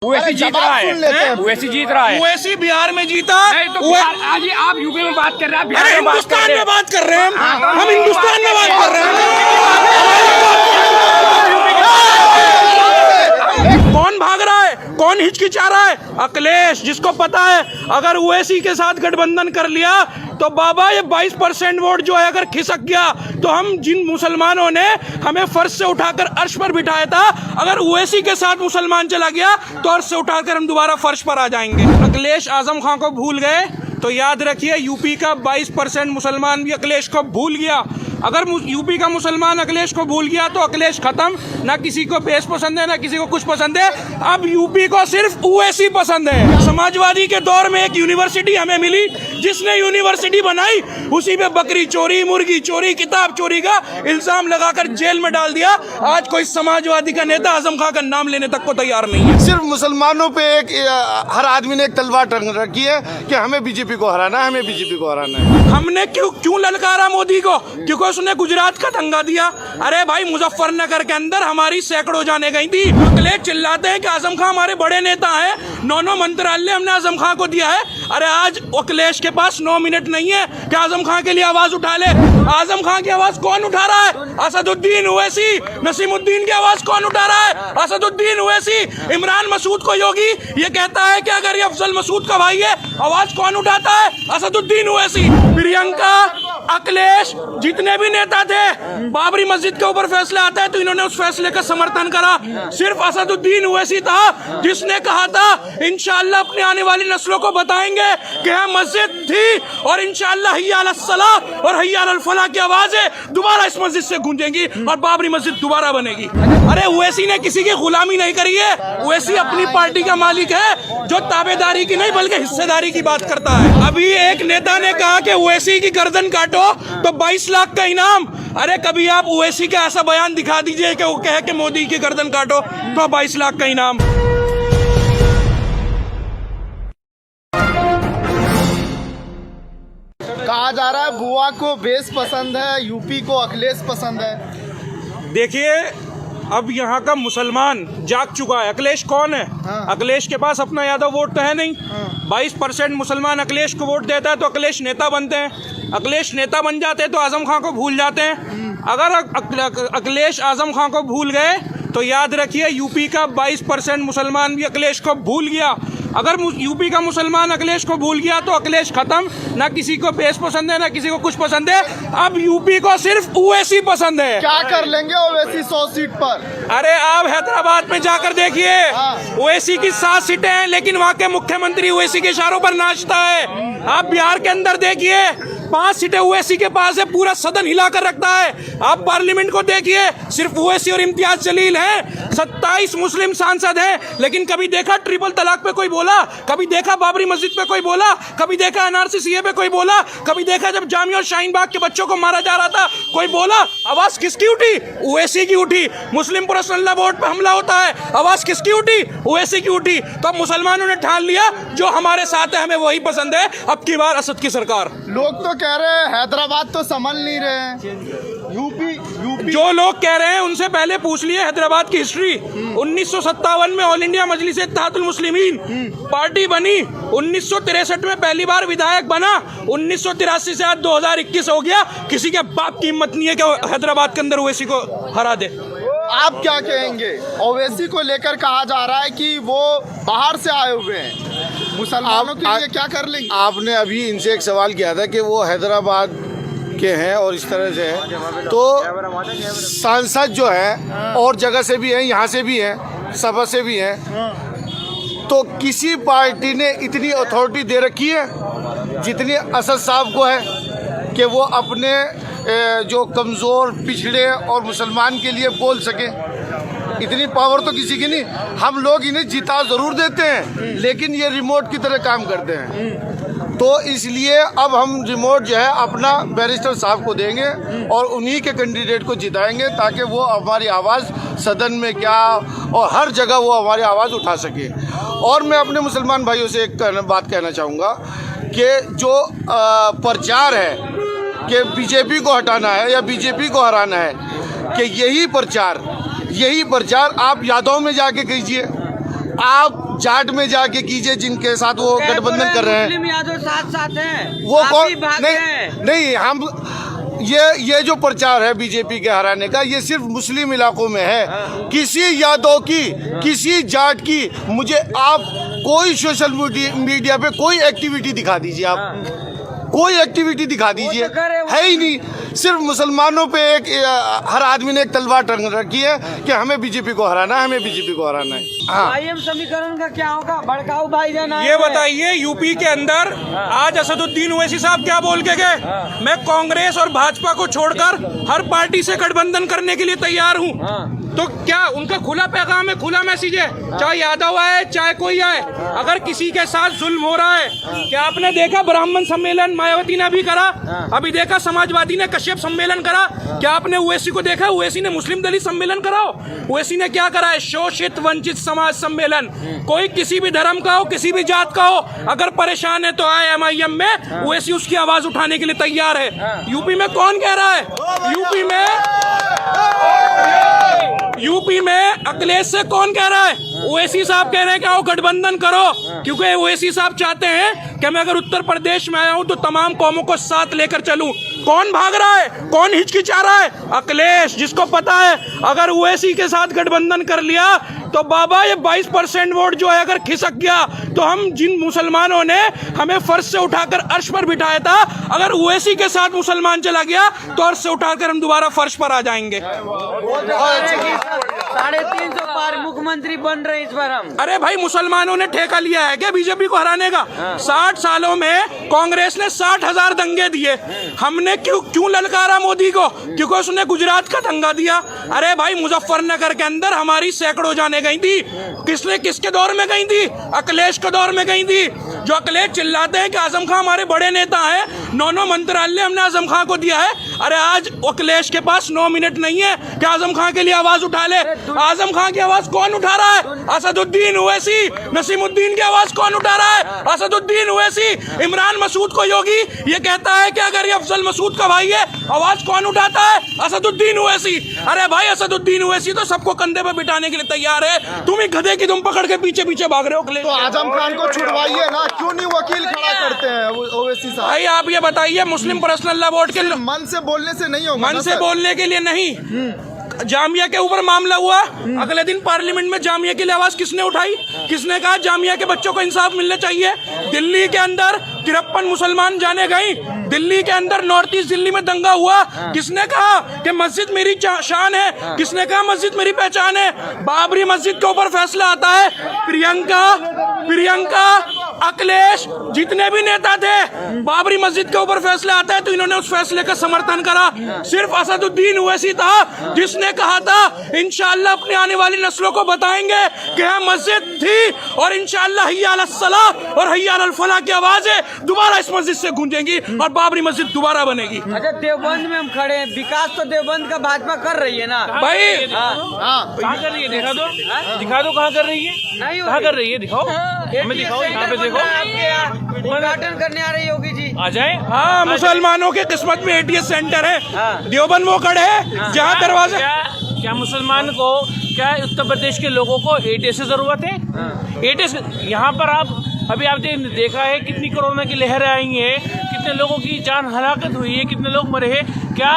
ओवैसी जीत रहा है, ओवैसी जीत रहा है। ओवैसी बिहार में जीता नहीं तो आज ही आप यूपी में बात कर रहे हैं, बिहार में बात कर हिंदुस्तान रहे में हैं। बात कर रहे हैं हम हिंदुस्तान में बात कर रहे हैं। कौन भाग रहा है, कौन हिचकिचा रहा है? अखिलेश, जिसको पता है अगर ओवैसी के साथ गठबंधन कर लिया तो बाबा ये 22% वोट जो है अगर खिसक गया तो हम जिन मुसलमानों ने हमें फर्श से उठाकर अर्श पर बिठाया था, अगर ओवैसी के साथ मुसलमान चला गया तो अर्श से उठाकर हम दोबारा फर्श पर आ जाएंगे। अखिलेश आजम खान को भूल गए तो याद रखिए यूपी का 22% मुसलमान भी अखिलेश को भूल गया। अगर यूपी का मुसलमान अखिलेश को भूल गया तो अखिलेश खत्म। ना किसी को बेस पसंद है, ना किसी को कुछ पसंद है। अब यूपी को सिर्फ ओवैसी पसंद है। समाजवादी के दौर में एक यूनिवर्सिटी हमें मिली, जिसने यूनिवर्सिटी बनाई उसी पे बकरी चोरी, मुर्गी चोरी, किताब चोरी का इल्जाम लगाकर जेल में डाल दिया। आज कोई समाजवादी का नेता आजम खान का नाम लेने तक को तैयार नहीं है। सिर्फ मुसलमानों पे एक हर आदमी ने एक तलवार टंग रखी है कि हमें बीजेपी को हराना है, हमें बीजेपी को हराना है। हमने क्यों ललकारा मोदी को? क्योंकि उसने गुजरात का दंगा दिया। अरे भाई, मुजफ्फरनगर के अंदर हमारी सैकड़ों जाने गई थी। अखिलेश चिल्लाते हैं कि आजम खान हमारे बड़े नेता हैं, 9 मंत्रालय हमने आजम खान को दिया है। अरे आज अखिलेश के पास 9 मिनट नहीं है कि आजम खान के लिए आवाज उठा ले। आजम खान की आवाज कौन उठा रहा है? असदुद्दीन ओवैसी। नसीमुद्दीन की आवाज कौन उठा रहा है? असदुद्दीन ओवैसी। इमरान मसूद को योगी ये कहता है कि अगर ये अफजल मसूद का भाई है, आवाज कौन उठाता है? असदुद्दीन ओवैसी। प्रियंका, अखिलेश, जितने भी नेता थे, बाबरी मस्जिद के ऊपर फैसला आता है तो इन्होंने उस फैसले का समर्थन करा। सिर्फ असदुद्दीन ओवैसी था जिसने कहा था इंशाअल्लाह अपने आने वाली नस्लों को बताएंगे कि यहाँ मस्जिद थी और इंशाअल्लाह हय्या अलस सलाह और हय्या अलल फलाह की आवाजें दोबारा इस मस्जिद से गूंजेंगी और बाबरी मस्जिद दोबारा बनेगी। अरे ओवैसी ने किसी की गुलामी नहीं करी है। ओवैसी अपनी पार्टी का मालिक है जो ताबेदारी की नहीं बल्कि हिस्सेदारी की बात करता है। अभी एक नेता ने कहा कि ओवैसी की गर्दन काटो तो 22 लाख का इनाम। अरे कभी आप ओवैसी का ऐसा बयान दिखा दीजिए कि वो कहे कि मोदी की गर्दन काटो तो 22 लाख का इनाम। कहा जा रहा है बुआ को बेस पसंद है, यूपी को अखिलेश पसंद है। देखिए, अब यहाँ का मुसलमान जाग चुका है। अखिलेश कौन है? अखिलेश के पास अपना यादव वोट तो है नहीं। 22% मुसलमान अखिलेश को वोट देता है तो अखिलेश नेता बनते हैं। अखिलेश नेता बन जाते हैं तो आजम खान को भूल जाते हैं। अगर अखिलेश आजम खान को भूल गए तो याद रखिए यूपी का 22% मुसलमान भी अखिलेश को भूल गया। अगर यूपी का मुसलमान अखिलेश को भूल गया तो अखिलेश खत्म। ना किसी को बेस पसंद है, ना किसी को कुछ पसंद है। अब यूपी को सिर्फ ओवैसी पसंद है। क्या कर लेंगे ओवैसी 100 सीट पर? अरे आप हैदराबाद में जाकर देखिए, ओवैसी की 7 सीटें हैं लेकिन वहाँ के मुख्यमंत्री ओवैसी के इशारों पर नाचता है। आप बिहार के अंदर देखिए, 5 सीटें ओवैसी के पास है, पूरा सदन हिलाकर रखता है। आप पार्लियामेंट को देखिए, सिर्फ ओवैसी और इम्तियाज जलील हैं। 27 मुस्लिम सांसद हैं, लेकिन कभी देखा ट्रिपल तलाक पे कोई बोला? कभी देखा बाबरी मस्जिद पे कोई बोला? कभी देखा एनआरसी सीए पे कोई बोला? कभी देखा जब जामिया और शाहीन बाग के बच्चों को मारा जा रहा था कोई बोला? आवाज किसकी उठी? ओवैसी की उठी। मुस्लिम पर्सनल लॉ बोर्ड पे हमला होता है, आवाज किसकी उठी? ओवैसी की उठी। तो अब मुसलमानों ने ठान लिया जो हमारे साथ है हमें वही पसंद है। अब की बार असद की सरकार। लोग तो कह रहे हैं हैदराबाद तो संभल नहीं रहे हैं। यूपी जो लोग कह रहे हैं उनसे पहले पूछ लिए हैदराबाद की हिस्ट्री। 1957 में ऑल इंडिया मजलिस इत्तेहादुल मुस्लिमीन पार्टी बनी। 1963 में पहली बार विधायक बना। 1983 से आज 2021 हो गया। किसी के बाप की हिम्मत नहीं है कि हैदराबाद के अंदर ओवैसी को हरा दे। आप क्या कहेंगे? ओवैसी को लेकर कहा जा रहा है कि वो बाहर से आए हुए हैं, मुसलमानों के लिए क्या कर लेंगे? आपने अभी इनसे एक सवाल किया था कि वो हैदराबाद के हैं और इस तरह से है, तो सांसद जो है और जगह से भी हैं, यहाँ से भी हैं, सभा से भी हैं, तो किसी पार्टी ने इतनी अथॉरिटी दे रखी है जितनी असद साहब को है कि वो अपने जो कमज़ोर, पिछड़े और मुसलमान के लिए बोल सके। इतनी पावर तो किसी की नहीं। हम लोग इन्हें जिता ज़रूर देते हैं लेकिन ये रिमोट की तरह काम करते हैं। तो इसलिए अब हम रिमोट जो है अपना बैरिस्टर साहब को देंगे और उन्हीं के कैंडिडेट को जिताएंगे ताकि वो हमारी आवाज़ सदन में क्या और हर जगह वो हमारी आवाज़ उठा सके। और मैं अपने मुसलमान भाइयों से एक बात कहना चाहूँगा कि जो प्रचार है कि बीजेपी को हटाना है या बीजेपी को हराना है, कि यही प्रचार आप यादव में जाके कीजिए, आप जाट में जाके कीजिए जिनके साथ वो गठबंधन कर रहे हैं। मुस्लिम यादव साथ साथ हैं, वो आप ही कौन भाग नहीं, गए। नहीं हम ये जो प्रचार है बीजेपी के हराने का, ये सिर्फ मुस्लिम इलाकों में है। किसी यादव की, किसी जाट की, मुझे आप कोई सोशल मीडिया पे कोई एक्टिविटी दिखा दीजिए, आप कोई एक्टिविटी दिखा दीजिए, है ही नहीं। सिर्फ मुसलमानों पे एक हर आदमी ने एक तलवार टंग रखी है कि हमें बीजेपी को हराना है, हमें बीजेपी को हराना है। हाँ, आईएम समीकरण का क्या होगा? भड़काऊ भाईजान आए ये हैं। बताइए, यूपी के अंदर आज असदुद्दीन ओवैसी साहब क्या बोल के गए? मैं कांग्रेस और भाजपा को छोड़कर हर पार्टी से गठबंधन करने के लिए तैयार हूं। तो क्या उनका खुला पैगाम है, खुला मैसेज है, चाहे यादव आए चाहे कोई आए, अगर किसी के साथ जुल्म हो रहा है। क्या आपने देखा ब्राह्मण सम्मेलन मायावती ने भी करा, अभी देखा समाजवादी ने कश्यप सम्मेलन करा। क्या आपने ओवैसी को देखा? ओवैसी ने मुस्लिम दलित सम्मेलन कराओ। ओवैसी ने क्या करा है? शोषित वंचित समाज सम्मेलन। कोई किसी भी धर्म का हो, किसी भी जात का हो, अगर परेशान है तो आए MIM में, ओवैसी उसकी आवाज उठाने के लिए तैयार है। यूपी में कौन कह रहा है? यूपी में अखिलेश से कौन कह रहा है? ओवैसी साहब कह रहे हैं कि आओ गठबंधन करो, क्योंकि ओवैसी साहब चाहते हैं कि मैं अगर उत्तर प्रदेश में आया हूं तो तमाम कौमों को साथ लेकर चलूं। कौन भाग रहा है? कौन हिचकिचा रहा है? अखिलेश, जिसको पता है अगर ओवैसी के साथ गठबंधन कर लिया तो बाबा ये 22% वोट जो है अगर खिसक गया तो हम जिन मुसलमानों ने हमें फर्श से उठाकर अर्श पर बिठाया था, अगर ओवैसी के साथ मुसलमान चला गया तो अर्श से उठाकर हम दोबारा फर्श पर आ जाएंगे। 350 पार मुख्यमंत्री बन रहे इस बार हम। अरे भाई, मुसलमानों ने ठेका लिया है क्या बीजेपी को हराने का? 60 सालों में कांग्रेस ने 60,000 दंगे दिए। हमने क्यों ललकारा मोदी को? क्योंकि उसने गुजरात का दंगा दिया। अरे भाई, मुजफ्फरनगर के अंदर हमारी सैकड़ों जाने गई थी। किसने, किसके दौर में गई थी? अखिलेश के दौर में गई थी। जो अखिलेश चिल्लाते हैं कि आजम खां हमारे बड़े नेता हैं, 9 मंत्रालय हमने आजम खां को दिया है। अरे आज अखिलेश के पास 9 मिनट नहीं है कि आजम खां के लिए आवाज उठा ले। आजम खां की आवाज कौन उठा रहा है? असदुद्दीन ओवैसी। नसीमुद्दीन की आवाज कौन उठा रहा है? असदुद्दीन ओवैसी। इमरान मसूद को योगी ये कहता है कि अगर ये अफजल मसूद का भाई है, आवाज कौन उठाता है? असदुद्दीन ओवैसी। अरे भाई, असदुद्दीन ओवैसी तो सबको कंधे पे बिठाने के लिए तैयार है। तुम ही गधे की तुम पकड़ के पीछे पीछे भाग रहे हो अखिलेश। तो आजम खान को छुड़वाइए ना, क्यों नहीं वकील खड़ा करते हैं ओवैसी साहब? भाई आप ये बताइए, मुस्लिम पर्सनल लॉ बोर्ड के मन से बोलने से नहीं होगा, मन से बोलने के लिए नहीं। जामिया के ऊपर मामला हुआ, अगले दिन पार्लियामेंट में जामिया के लिए आवाज किसने उठाई? किसने कहा जामिया के बच्चों को इंसाफ मिलना चाहिए? दिल्ली के अंदर 53 मुसलमान जाने गई। दिल्ली के अंदर नॉर्थ ईस्ट दिल्ली में दंगा हुआ, किसने कहा कि मस्जिद मेरी शान है? किसने कहा मस्जिद मेरी पहचान है? बाबरी मस्जिद के ऊपर फैसला आता है। प्रियंका, अखिलेश, जितने भी नेता थे, बाबरी मस्जिद के ऊपर फैसला आता है तो इन्होंने उस फैसले का समर्थन करा। सिर्फ असदुद्दीन ओवैसी था जिसने कहा था इंशाअल्लाह अपने आने वाली नस्लों को बताएंगे कि यहाँ मस्जिद थी और इंशाअल्लाह हिय्या अलस सलाह और हिय्या अलल फलाह की आवाजें दोबारा इस मस्जिद से गूंजेंगी और बाबरी मस्जिद दोबारा बनेगी। अच्छा, देवबंद में हम खड़े हैं, विकास तो देवबंद का भाजपा कर रही है ना भाई। कहाँ कर रही है? दिखा दो कहाँ कर रही है, नहीं कहाँ कर रही है? दिखाओ, हमें दिखाओ, यहाँ पे देखो। उद्घाटन करने आ रही योगी जी। आ जाए। हाँ, मुसलमानों के किस्मत में ATS सेंटर है। देवबंद वो खड़े है जहाँ दरवाजा। क्या मुसलमान को, क्या उत्तर प्रदेश के लोगों को ATS से जरूरत है? ATS यहाँ पर अभी आपने देखा है कितनी कोरोना की लहरें आई हैं, कितने लोगों की जान हलाकत हुई है, कितने लोग मरे हैं। क्या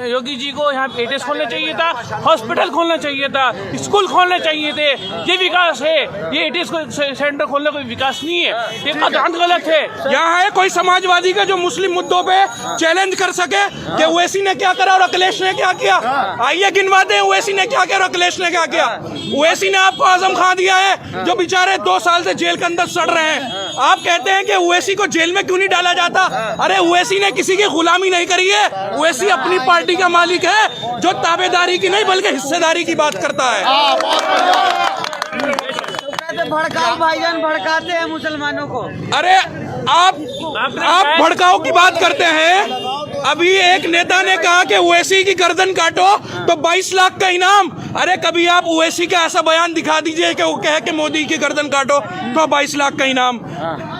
योगी जी को यहाँ ATS खोलना चाहिए था? हॉस्पिटल खोलना चाहिए था, स्कूल खोलने चाहिए थे। ये विकास है? ये ATS सेंटर खोलने कोई विकास नहीं है, ये कदांत गलत है। यहाँ है कोई समाजवादी का जो मुस्लिम मुद्दों पे चैलेंज कर सके कि ओवैसी ने क्या करा और अखिलेश ने क्या किया? आइए गिनवाते हैं ओवैसी ने क्या किया और अखिलेश ने क्या किया। ओवैसी ने आपको आजम खां दिया है जो बेचारे 2 साल से जेल के अंदर सड़ रहे हैं। आप कहते हैं कि ओवैसी को जेल में क्यों नहीं डाला जाता? अरे ओवैसी ने किसी की गुलामी नहीं करी है। ओवैसी अपनी पार्टी का मालिक है जो ताबेदारी की नहीं बल्कि हिस्सेदारी की बात करता है। भड़काऊ भाईजान भड़काते हैं मुसलमानों को। अरे आप भड़काऊ की बात करते हैं। अभी एक नेता ने कहा कि ओवैसी की गर्दन काटो तो 22 लाख का इनाम। अरे कभी आप ओवैसी का ऐसा बयान दिखा दीजिए कि वो कहे कि मोदी की गर्दन काटो तो 22 लाख का इनाम।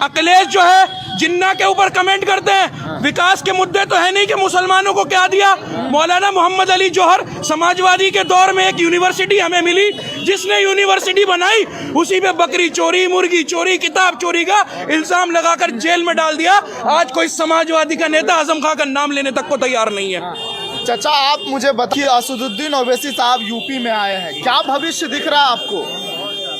अखिलेश जो है जिन्ना के ऊपर कमेंट करते हैं। विकास के मुद्दे तो है नहीं कि मुसलमानों को क्या दिया। मौलाना मोहम्मद अली जौहर समाजवादी के दौर में एक यूनिवर्सिटी हमें मिली, जिसने यूनिवर्सिटी बनाई उसी पे बकरी चोरी, मुर्गी चोरी, किताब चोरी का इल्जाम लगाकर जेल में डाल दिया। आज कोई समाजवादी का नेता आजम खां का नाम लेने तक को तैयार नहीं है। चाचा आप मुझे बताइए, असदुद्दीन ओवैसी साहब यूपी में आए हैं, क्या भविष्य दिख रहा है आपको?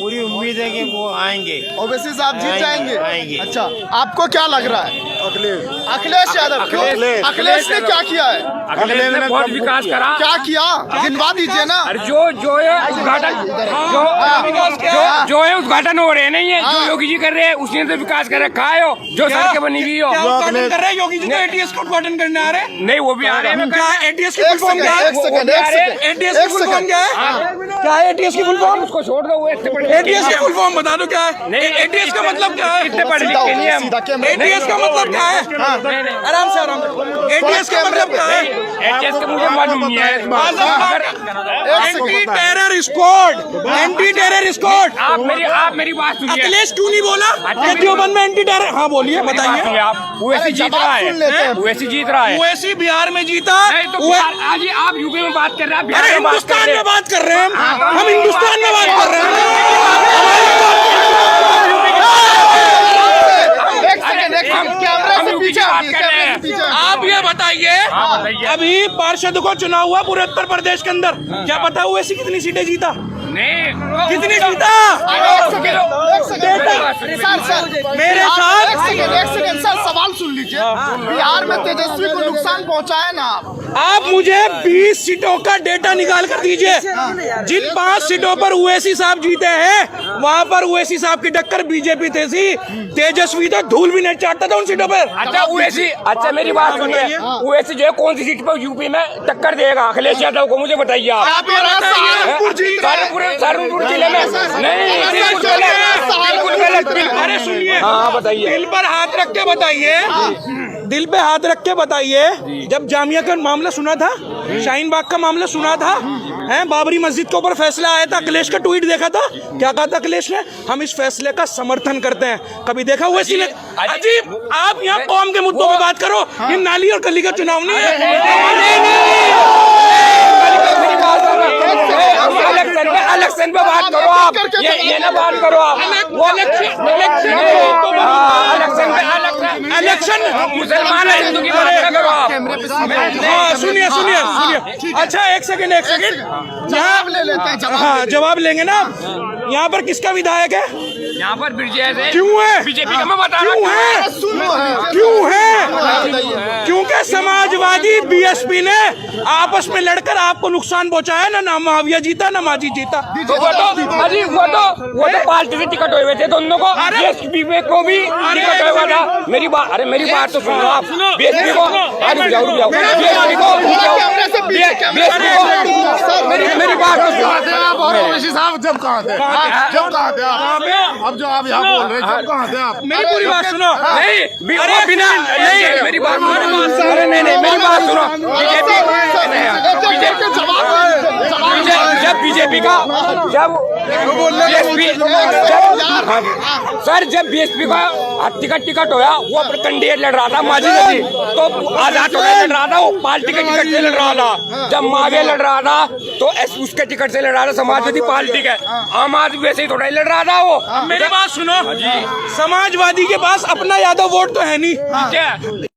पूरी उम्मीद है कि वो आएंगे। ओवैसी साहब जीत जाएंगे? आएंगे। अच्छा, आपको क्या लग रहा है? अखिलेश यादव। क्यों? अखिलेश ने क्या किया है? अखिलेश ने बहुत विकास करा। क्या किया गिनवा दीजिए ना। अरे जो है उद्घाटन जो है उद्घाटन हो रहे नहीं है, जो योगी जी कर रहे हैं उसने तो विकास कर रखा है। जो सड़कें बनी हुई हो, क्या उद्घाटन कर रहे हैं योगी जी? तो एटीएस का उद्घाटन करने आ रहे हैं। नहीं वो भी आ रहे हैं। क्या एटीएस की फुल फॉर्म क्या है? एटीएस की फुल फॉर्म क्या है? क्या है एटीएस की फुल फॉर्म? उसको छोड़ दो, वो इससे बड़े एटीएस की फुल फॉर्म बता दो क्या है? नहीं, एटीएस का मतलब क्या है? कितने पढ़े लिखे नहीं हम। एटीएस का मतलब क्या है? आराम से आराम से। एटीएस का मतलब क्या है? एटीएस का मुझे मालूम नहीं है। Anti terror squad, anti terror squad. आप मेरी बात सुनिए। अखिलेश क्यों नहीं बोला कि देवबंद में एंटी टेरर? हाँ बोलिए, बताइए। आप ओवैसी जीत रहा है, ओवैसी जीत रहा है। ओवैसी बिहार में जीता। नहीं तो आज ही आप यूपी में बात कर रहे हैं, बिहार अरे में बात कर हिंदुस्तान रहे में हैं। बात कर रहे हैं हम हिंदुस्तान में बात कर रहे हैं। आप ये बताइए, अभी पार्षद को चुनाव हुआ पूरे उत्तर प्रदेश के अंदर, क्या पता हुआ ऐसी कितनी सीटें जीता? नहीं कितनी जीता? मेरे साथ एक सेकंड सर, सवाल सुन लीजिए। बिहार में तेजस्वी को नुकसान पहुंचाया ना आप मुझे 20 सीटों का डेटा निकाल कर दीजिए। जिन 5 सीटों पर ओवैसी साहब जीते हैं वहां पर ओवैसी साहब की टक्कर बीजेपी थी। तेजस्वी तो धूल भी नहीं चाटता था उन सीटों पर। अच्छा ओवैसी, अच्छा मेरी बात सुनिए, ओवैसी जो है कौन सी सीट पर यूपी में टक्कर देगा अखिलेश यादव को, मुझे बताइए आप। सहारनपुर जिले में नहीं, बिल्कुल गलत। अरे सुनिए, हाँ बताइए। दिल पर हाथ रख के बताइए, दिल पे हाथ रख के बताइए। जब जामिया का मामला सुना था, शाहीन बाग का मामला सुना था, हैं बाबरी मस्जिद के ऊपर फैसला आया था, अखिलेश का ट्वीट देखा था, क्या कहा था अखिलेश ने? हम इस फैसले का समर्थन करते हैं। कभी देखा हुआ इसी ने? अजीब, आप यहाँ कौम के मुद्दों पे बात करो। ये नाली और गली का चुनाव नहीं है। इलेक्शन पे बात करो आप, ये ना बात करो आप। इलेक्शन मुसलमान है, हिंदू की बात ना करो आप। हाँ सुनिए सुनिए सुनिए। अच्छा एक सेकंड जवाब ले लेते हैं। हाँ जवाब लेंगे ना। यहाँ पर किसका विधायक है? यहाँ पर ब्रिजेश है। क्यों है? बीजेपी का मैं बता रहा क्यों है? क्यों है? क्योंकि समाजवादी बीएसपी ने आपस में लड़कर आपको नुकसान पहुंचाया ना माविया जीता ना माजी जीता। तो वो तो पार्टी से टिकट हुए थे दोनों को, बीएसपी को भी टिकट हुआ था। मेरी बात तो सुनो आप। बीएसपी को मेरी बात तो सुनो। साहब जब कहाँ थे आप? अब जो आप यहाँ बोल रहे हैं, जब कहाँ थे आप? मेरी पूरी बात सुनो। नहीं अरे बिना नहीं मेरी बात सुनो। अरे नहीं मेरी बात सुनो। जब बीजेपी का जब बीएसपी का टिकट होया, वो अपने कैंडिडेट लड़ रहा था माजी नदी, तो आजाद लड़ रहा था, वो पार्टी के टिकट से लड़ रहा था। जब मावे लड़ रहा था तो उसके टिकट से लड़ रहा था, समाजवादी पार्टी के। आम आदमी वैसे ही थोड़ा ही लड़ रहा था वो। मेरी बात सुनो, समाजवादी के पास अपना यादव वोट तो है नहीं।